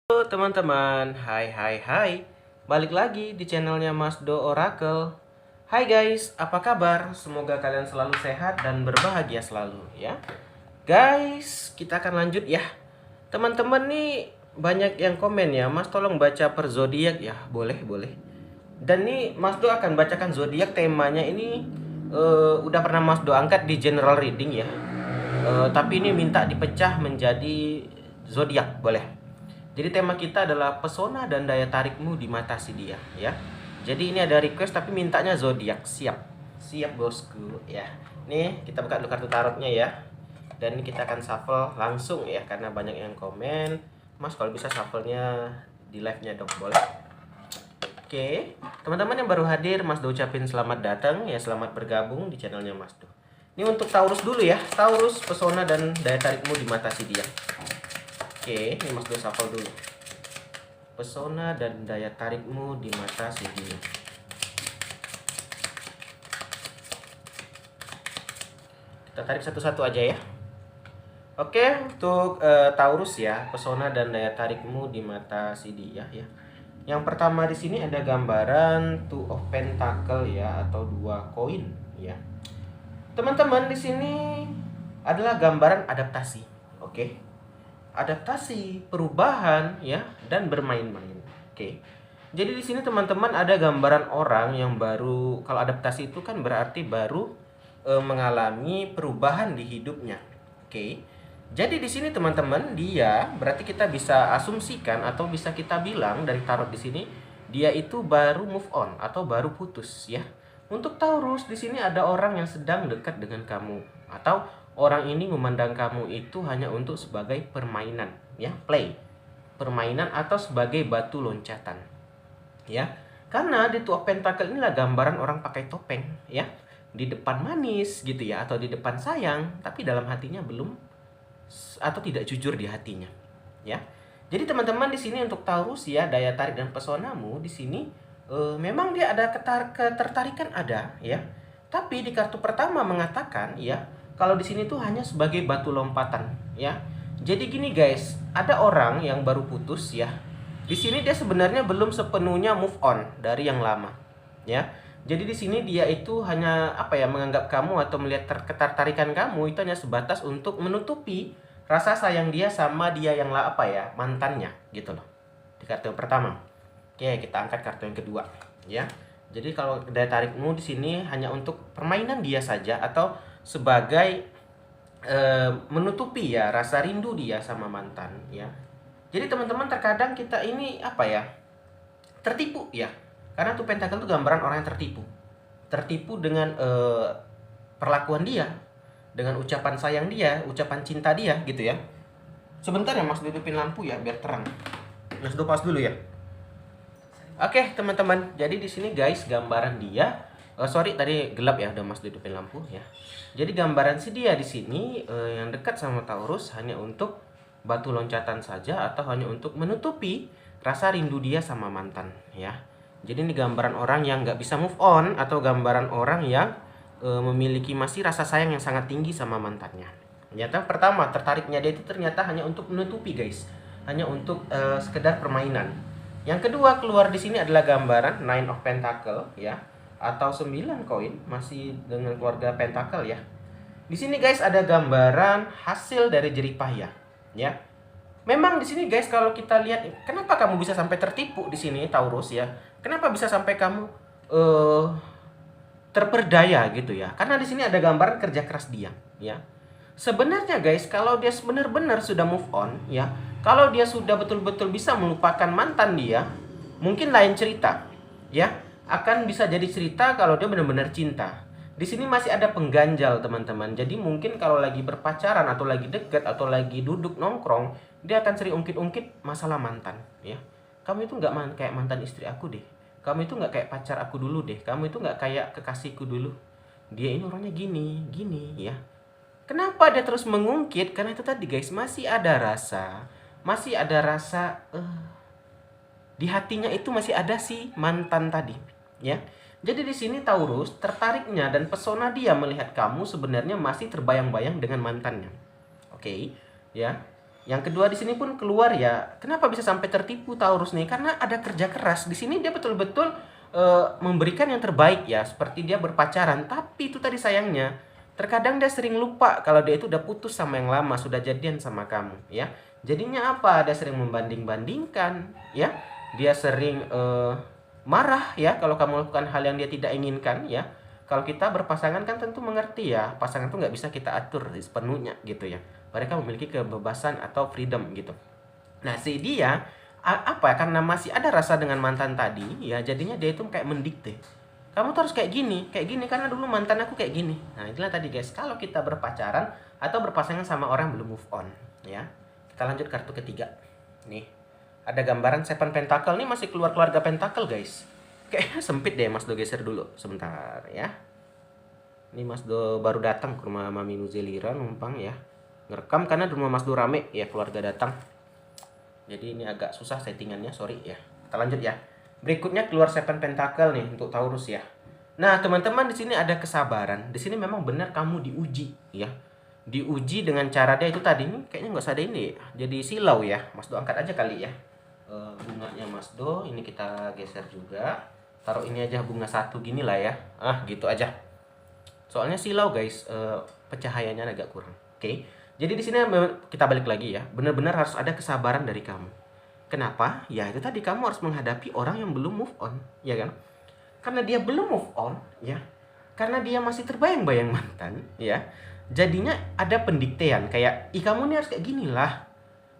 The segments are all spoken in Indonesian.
Halo teman-teman, hai. Balik lagi di channelnya Mas Do Oracle. Hai guys, apa kabar? Semoga kalian selalu sehat dan berbahagia selalu ya. Guys, kita akan lanjut ya. Teman-teman nih banyak yang komen ya, Mas tolong baca per zodiak ya. Boleh. Dan nih Mas Do akan bacakan zodiak, temanya ini udah pernah Mas Do angkat di general reading ya. Tapi ini minta dipecah menjadi zodiak, boleh. Jadi tema kita adalah pesona dan daya tarikmu di mata si dia ya. Jadi ini ada request tapi mintanya zodiak. Siap bosku ya. Nih kita buka dulu kartu tarotnya ya. Dan ini kita akan shuffle langsung ya karena banyak yang komen. Mas kalau bisa shuffle-nya di live-nya dong, boleh? Oke, teman-teman yang baru hadir, Mas Do ucapin selamat datang ya, selamat bergabung di channelnya Mas Do. Ini untuk Taurus dulu ya. Taurus, pesona dan daya tarikmu di mata si dia. Oke, ini Mas Do shuffle dulu. Pesona dan daya tarikmu di mata si dia. Kita tarik satu-satu aja ya. Oke, untuk Taurus ya, pesona dan daya tarikmu di mata si dia ya. Yang pertama di sini ada gambaran Two of Pentacle ya, atau 2 koin ya. Teman-teman di sini adalah gambaran adaptasi. Oke. Adaptasi, perubahan ya, dan bermain-main. Oke. Jadi di sini teman-teman ada gambaran orang yang baru, kalau adaptasi itu kan berarti baru mengalami perubahan di hidupnya. Oke. Jadi di sini teman-teman dia berarti kita bisa asumsikan atau bisa kita bilang dari tarot di sini dia itu baru move on atau baru putus ya. Untuk Taurus di sini ada orang yang sedang dekat dengan kamu atau orang ini memandang kamu itu hanya untuk sebagai permainan ya, play. Permainan atau sebagai batu loncatan. Ya. Karena di Two of Pentacle inilah gambaran orang pakai topeng ya. Di depan manis gitu ya atau di depan sayang, tapi dalam hatinya belum atau tidak jujur di hatinya ya. Jadi teman-teman di sini untuk Taurus ya, daya tarik dan pesonamu di sini memang dia ada ketertarikan ada ya. Tapi di kartu pertama mengatakan ya, kalau di sini tuh hanya sebagai batu lompatan ya. Jadi gini guys, ada orang yang baru putus ya. Di sini dia sebenarnya belum sepenuhnya move on dari yang lama ya. Jadi di sini dia itu hanya menganggap kamu atau melihat ketertarikan kamu itu hanya sebatas untuk menutupi rasa sayang dia sama dia yang mantannya gitu loh. Di kartu yang pertama. Oke, kita angkat kartu yang kedua ya. Jadi kalau daya tarikmu di sini hanya untuk permainan dia saja atau sebagai menutupi ya rasa rindu dia sama mantan ya. Jadi teman-teman terkadang kita ini tertipu ya. Karena tuh pentakel itu gambaran orang yang tertipu. Tertipu dengan perlakuan dia, dengan ucapan sayang dia, ucapan cinta dia gitu ya. Sebentar ya Mas, tutupin lampu ya biar terang. Mas pas dulu ya. Oke, teman-teman. Jadi di sini guys gambaran dia sorry tadi gelap ya, udah Mas tutupin lampu ya. Jadi gambaran si dia di sini yang dekat sama Taurus hanya untuk batu loncatan saja atau hanya untuk menutupi rasa rindu dia sama mantan ya. Jadi ini gambaran orang yang nggak bisa move on atau gambaran orang yang memiliki masih rasa sayang yang sangat tinggi sama mantannya. Ternyata pertama tertariknya dia itu ternyata hanya untuk menutupi guys, hanya untuk sekedar permainan. Yang kedua keluar di sini adalah gambaran Nine of Pentacle ya, atau 9 koin masih dengan keluarga Pentacle ya. Di sini guys ada gambaran hasil dari jerih payah ya. Memang di sini guys kalau kita lihat kenapa kamu bisa sampai tertipu di sini Taurus ya. Kenapa bisa sampai kamu terperdaya gitu ya? Karena di sini ada gambaran kerja keras dia ya. Sebenarnya guys kalau dia benar-benar sudah move on ya, kalau dia sudah betul-betul bisa melupakan mantan dia, mungkin lain cerita ya. Akan bisa jadi cerita kalau dia benar-benar cinta. Di sini masih ada pengganjal teman-teman. Jadi mungkin kalau lagi berpacaran atau lagi deket atau lagi duduk nongkrong, dia akan sering ungkit-ungkit masalah mantan ya. Kamu itu nggak kayak mantan istri aku deh. Kamu itu nggak kayak pacar aku dulu deh. Kamu itu nggak kayak kekasihku dulu. Dia ini orangnya gini ya. Kenapa dia terus mengungkit? Karena itu tadi guys, masih ada rasa di hatinya itu masih ada si mantan tadi ya. Jadi di sini Taurus tertariknya dan pesona dia melihat kamu sebenarnya masih terbayang-bayang dengan mantannya. Oke, ya. Yang kedua di sini pun keluar ya. Kenapa bisa sampai tertipu Taurus nih? Karena ada kerja keras. Di sini dia betul-betul memberikan yang terbaik ya, seperti dia berpacaran. Tapi itu tadi sayangnya, terkadang dia sering lupa kalau dia itu udah putus sama yang lama, sudah jadian sama kamu ya. Jadinya apa? Dia sering membanding-bandingkan ya. Dia sering marah ya kalau kamu melakukan hal yang dia tidak inginkan ya. Kalau kita berpasangan kan tentu mengerti ya, pasangan itu nggak bisa kita atur sepenuhnya gitu ya. Mereka memiliki kebebasan atau freedom gitu. Nah si dia apa ya, karena masih ada rasa dengan mantan tadi ya, jadinya dia itu kayak mendikte. Kamu tuh harus kayak gini karena dulu mantan aku kayak gini. Nah itulah tadi guys, kalau kita berpacaran atau berpasangan sama orang belum move on ya. Kita lanjut kartu ketiga. Nih, ada gambaran Seven Pentacle nih, masih keluar keluarga Pentacle guys. Kayaknya sempit deh, Mas Do geser dulu sebentar ya. Ini Mas Do baru datang ke rumah Mami Nuzelira numpang ya. Ngerekam karena di rumah Mas Do rame ya, keluarga datang. Jadi ini agak susah settingannya, sorry ya. Kita lanjut ya. Berikutnya keluar Seven Pentacle nih untuk Taurus ya. Nah, teman-teman di sini ada kesabaran. Di sini memang benar kamu diuji ya. Diuji dengan cara dia itu tadi nih, kayaknya nggak usah ada ini. Jadi silau ya. Mas Do angkat aja kali ya. Bunganya Mas Do ini kita geser juga. Taruh ini aja bunga satu gini lah ya. Gitu aja. Soalnya silau guys, pencahayaannya agak kurang. Oke. Jadi di sini kita balik lagi ya. Benar-benar harus ada kesabaran dari kamu. Kenapa? Ya itu tadi, kamu harus menghadapi orang yang belum move on, ya kan? Karena dia belum move on, ya. Karena dia masih terbayang-bayang mantan, ya. Jadinya ada pendiktean kayak, "Ih, kamu nih harus kayak gini lah.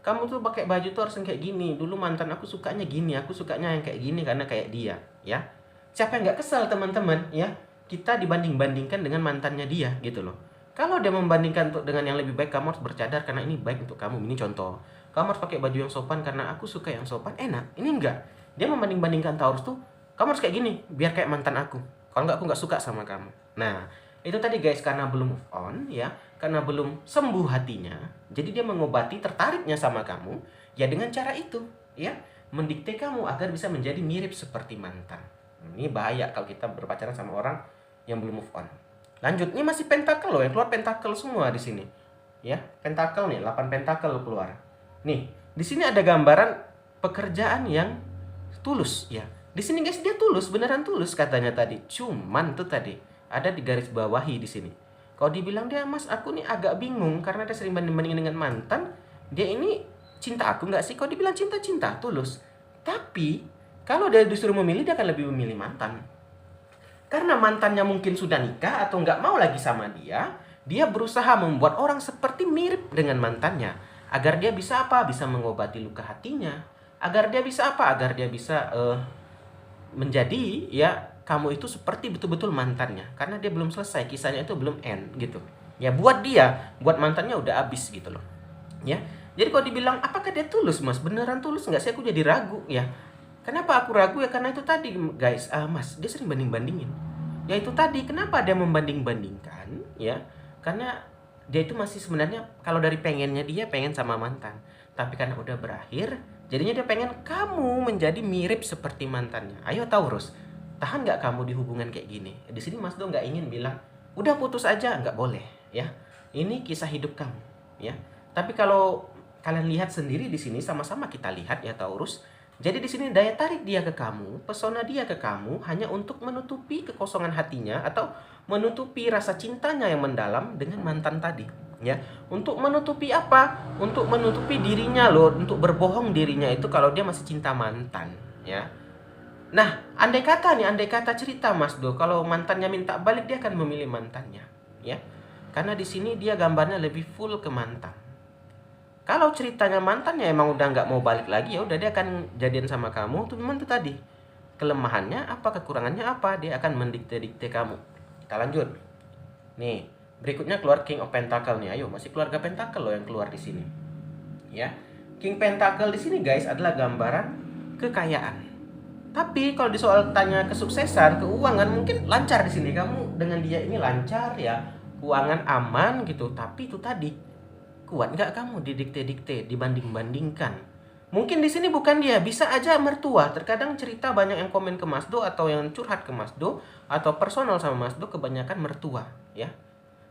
Kamu tuh pakai baju tuh harus yang kayak gini. Dulu mantan aku sukanya gini, aku sukanya yang kayak gini karena kayak dia," ya. Siapa yang nggak kesal teman-teman, ya? Kita dibanding-bandingkan dengan mantannya dia gitu loh. Kalau dia membandingkan dengan yang lebih baik, kamu harus bercadar karena ini baik untuk kamu. Ini contoh. Kamu harus pakai baju yang sopan karena aku suka yang sopan. Enak. Ini enggak. Dia membanding-bandingkan Taurus tuh, kamu harus kayak gini biar kayak mantan aku. Kalau enggak, aku nggak suka sama kamu. Nah, itu tadi guys, karena belum move on ya, karena belum sembuh hatinya. Jadi dia mengobati tertariknya sama kamu ya dengan cara itu, ya. Mendikte kamu agar bisa menjadi mirip seperti mantan. Ini bahaya kalau kita berpacaran sama orang yang belum move on. Lanjut, ini masih pentakel loh, yang keluar pentakel semua di sini. Ya, pentakel nih, 8 pentakel keluar. Nih, di sini ada gambaran pekerjaan yang tulus ya. Di sini guys, dia tulus, beneran tulus katanya tadi. Cuman tuh tadi ada di garis bawahi di sini. Kalau dibilang dia, "Mas, aku nih agak bingung karena dia sering banding-bandingin dengan mantan. Dia ini cinta aku nggak sih?" Kalau dibilang cinta-cinta, tulus. Tapi kalau dia disuruh memilih, dia akan lebih memilih mantan. Karena mantannya mungkin sudah nikah atau nggak mau lagi sama dia, dia berusaha membuat orang seperti mirip dengan mantannya. Agar dia bisa apa? Bisa mengobati luka hatinya. Agar dia bisa apa? Agar dia bisa menjadi ya kamu itu seperti betul-betul mantannya. Karena dia belum selesai, kisahnya itu belum end gitu. Ya buat dia, buat mantannya udah habis gitu loh. Ya. Jadi kalau dibilang apakah dia tulus, Mas? Beneran tulus nggak sih? Aku jadi ragu ya. Kenapa aku ragu ya? Karena itu tadi guys, Mas, dia sering banding-bandingin. Ya itu tadi, kenapa dia membanding-bandingkan? Ya, karena dia itu masih sebenarnya kalau dari pengennya dia pengen sama mantan. Tapi karena udah berakhir, jadinya dia pengen kamu menjadi mirip seperti mantannya. Ayo Taurus, tahan nggak kamu di hubungan kayak gini? Di sini Mas Do nggak ingin bilang, udah putus aja, nggak boleh. Ya, ini kisah hidup kamu. Ya, tapi kalau kalian lihat sendiri di sini, sama-sama kita lihat ya Taurus. Jadi di sini daya tarik dia ke kamu, pesona dia ke kamu hanya untuk menutupi kekosongan hatinya atau menutupi rasa cintanya yang mendalam dengan mantan tadi, ya. Untuk menutupi apa? Untuk menutupi dirinya loh, untuk berbohong dirinya itu kalau dia masih cinta mantan, ya. Nah, andai kata cerita Mas Do, kalau mantannya minta balik, dia akan memilih mantannya, ya. Karena di sini dia gambarnya lebih full ke mantan. Kalau ceritanya mantannya emang udah nggak mau balik lagi, ya udah dia akan jadian sama kamu. Tuh memang tuh tadi kelemahannya apa, kekurangannya apa, dia akan mendikte-dikte kamu. Kita lanjut. Nih, berikutnya keluar King of Pentacle nih. Ayo, masih keluarga Pentacle loh yang keluar di sini. Ya. King Pentacle di sini guys adalah gambaran kekayaan. Tapi kalau di soal tanya kesuksesan, keuangan mungkin lancar di sini. Kamu dengan dia ini lancar ya, keuangan aman gitu. Tapi itu tadi, kuat nggak kamu didikte-dikte, dibanding-bandingkan? Mungkin di sini bukan dia, bisa aja mertua. Terkadang cerita banyak yang komen ke Mas Do atau yang curhat ke Mas Do atau personal sama Mas Do, kebanyakan mertua, ya.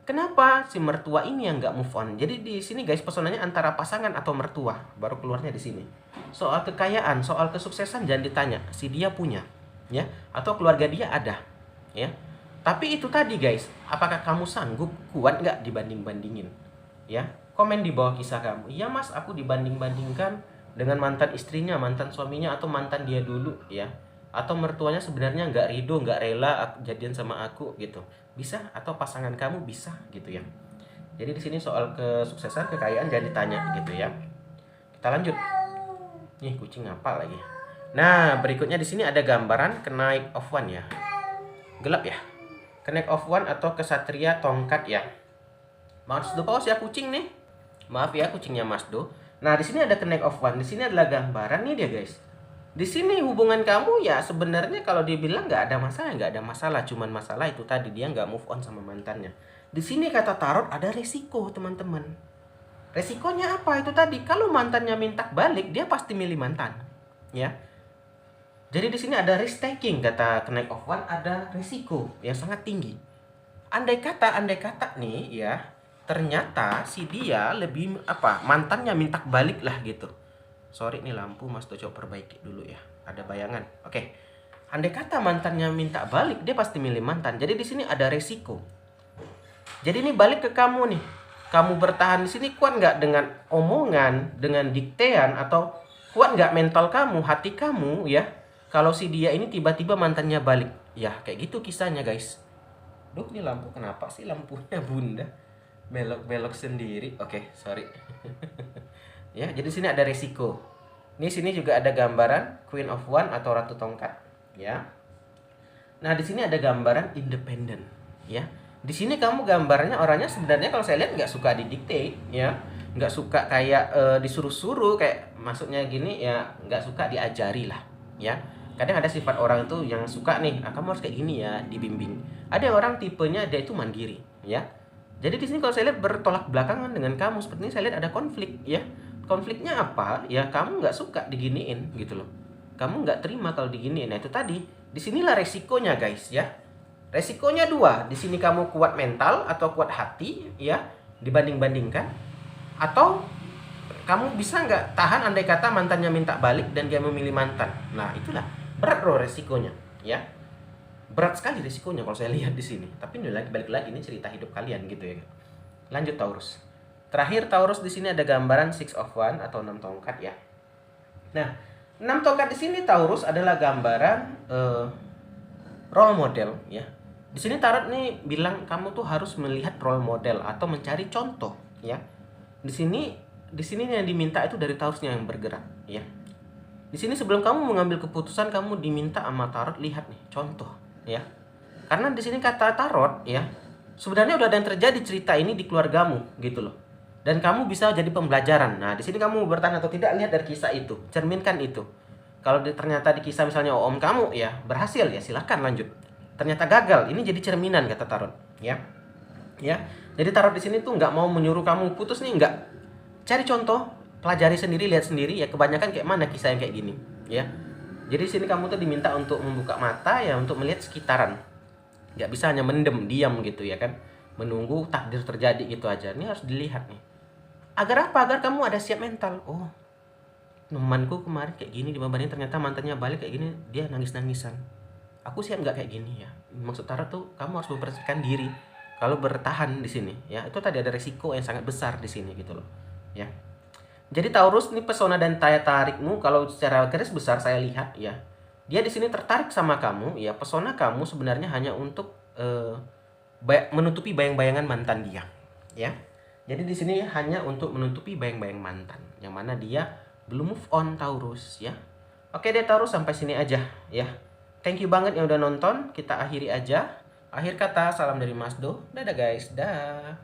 Kenapa si mertua ini yang nggak move on? Jadi di sini guys, pesonanya antara pasangan atau mertua, baru keluarnya di sini. Soal kekayaan, soal kesuksesan jangan ditanya, si dia punya, ya, atau keluarga dia ada, ya. Tapi itu tadi guys, apakah kamu sanggup kuat nggak dibanding-bandingin, ya? Komen di bawah kisah kamu. Iya mas, aku dibanding-bandingkan dengan mantan istrinya, mantan suaminya, atau mantan dia dulu, ya. Atau mertuanya sebenarnya nggak ridho, nggak rela jadian sama aku gitu. Bisa, atau pasangan kamu bisa gitu ya. Jadi di sini soal kesuksesan, kekayaan jangan ditanya gitu ya. Kita lanjut. Nih kucing apa lagi? Nah, berikutnya di sini ada gambaran Knight of One ya. Gelap ya. Knight of One atau kesatria tongkat ya. Mas Do, pause ya kucing nih. Maaf ya kucingnya Mas Do. Nah, di sini ada Knight of One. Di sini adalah gambaran nih dia guys. Di sini hubungan kamu ya sebenarnya kalau dibilang nggak ada masalah, nggak ada masalah. Cuman masalah itu tadi dia nggak move on sama mantannya. Di sini kata tarot ada resiko teman-teman. Resikonya apa itu tadi? Kalau mantannya minta balik, dia pasti milih mantan, ya. Jadi di sini ada risk taking kata Knight of One, ada resiko yang sangat tinggi. Andai kata nih ya, ternyata si dia lebih mantannya minta balik lah gitu. Sorry nih lampu Mas Do, coba perbaiki dulu ya. Ada bayangan. Oke. Andai kata mantannya minta balik, dia pasti milih mantan. Jadi di sini ada resiko. Jadi ini balik ke kamu nih. Kamu bertahan di sini kuat nggak dengan omongan, dengan diktean, atau kuat nggak mental kamu, hati kamu ya? Kalau si dia ini tiba-tiba mantannya balik, ya kayak gitu kisahnya guys. Duh, ini lampu kenapa sih lampunya bunda? Belok-belok sendiri. Oke, sorry. Ya, jadi sini ada resiko. Ini sini juga ada gambaran Queen of One atau Ratu Tongkat, ya. Nah, di sini ada gambaran independen, ya. Di sini kamu gambarnya orangnya sebenarnya kalau saya lihat nggak suka didikte, ya. Nggak suka kayak disuruh-suruh, kayak maksudnya gini ya, nggak suka diajari lah, ya. Kadang ada sifat orang itu yang suka nih, kamu harus kayak gini ya, dibimbing. Ada orang tipenya dia itu mandiri, ya. Jadi di sini kalau saya lihat bertolak belakangan dengan kamu, sepertinya saya lihat ada konflik, ya. Konfliknya apa? Ya kamu nggak suka diginiin gitu loh. Kamu nggak terima kalau diginiin. Nah itu tadi. Disinilah resikonya guys ya. Resikonya dua. Di sini kamu kuat mental atau kuat hati ya dibanding-bandingkan. Atau kamu bisa nggak tahan andai kata mantannya minta balik dan dia memilih mantan. Nah itulah berat loh resikonya ya. Berat sekali resikonya kalau saya lihat di sini. Tapi ini balik lagi ini cerita hidup kalian gitu ya. Lanjut Taurus. Terakhir Taurus di sini ada gambaran Six of One atau 6 tongkat ya. Nah, 6 tongkat di sini Taurus adalah gambaran role model ya. Di sini tarot nih bilang kamu tuh harus melihat role model atau mencari contoh ya. Di sini yang diminta itu dari Taurusnya yang bergerak ya. Di sini sebelum kamu mengambil keputusan kamu diminta sama tarot lihat nih contoh ya. Karena di sini kata tarot ya, sebenarnya udah ada yang terjadi cerita ini di keluargamu gitu loh. Dan kamu bisa jadi pembelajaran. Nah, di sini kamu bertahan atau tidak, lihat dari kisah itu. Cerminkan itu. Kalau ternyata di kisah misalnya om kamu ya berhasil, ya silakan lanjut. Ternyata gagal, ini jadi cerminan kata tarot. Ya. Ya. Jadi tarot di sini tuh nggak mau menyuruh kamu putus nih, nggak. Cari contoh, pelajari sendiri, lihat sendiri. Ya kebanyakan kayak mana kisah yang kayak gini. Ya. Jadi di sini kamu tuh diminta untuk membuka mata ya, untuk melihat sekitaran. Nggak bisa hanya mendem, diam gitu ya kan. Menunggu takdir terjadi gitu aja. Ini harus dilihat nih. Agar apa? Agar kamu ada siap mental. Oh, temanku kemarin kayak gini dibanding ternyata mantannya balik kayak gini, dia nangis-nangisan. Aku siap nggak kayak gini ya? Maksud tarot tuh kamu harus mempersiapkan diri. Kalau bertahan di sini, ya itu tadi ada resiko yang sangat besar di sini gitu loh, ya. Jadi Taurus ini pesona dan daya tarikmu kalau secara garis besar saya lihat ya, dia di sini tertarik sama kamu ya. Pesona kamu sebenarnya hanya untuk menutupi bayang-bayangan mantan dia, ya. Jadi di sini hanya untuk menutupi bayang-bayang mantan yang mana dia belum move on Taurus ya. Oke deh Taurus, sampai sini aja ya. Thank you banget yang udah nonton. Kita akhiri aja. Akhir kata salam dari Mas Do. Dadah guys. Dah.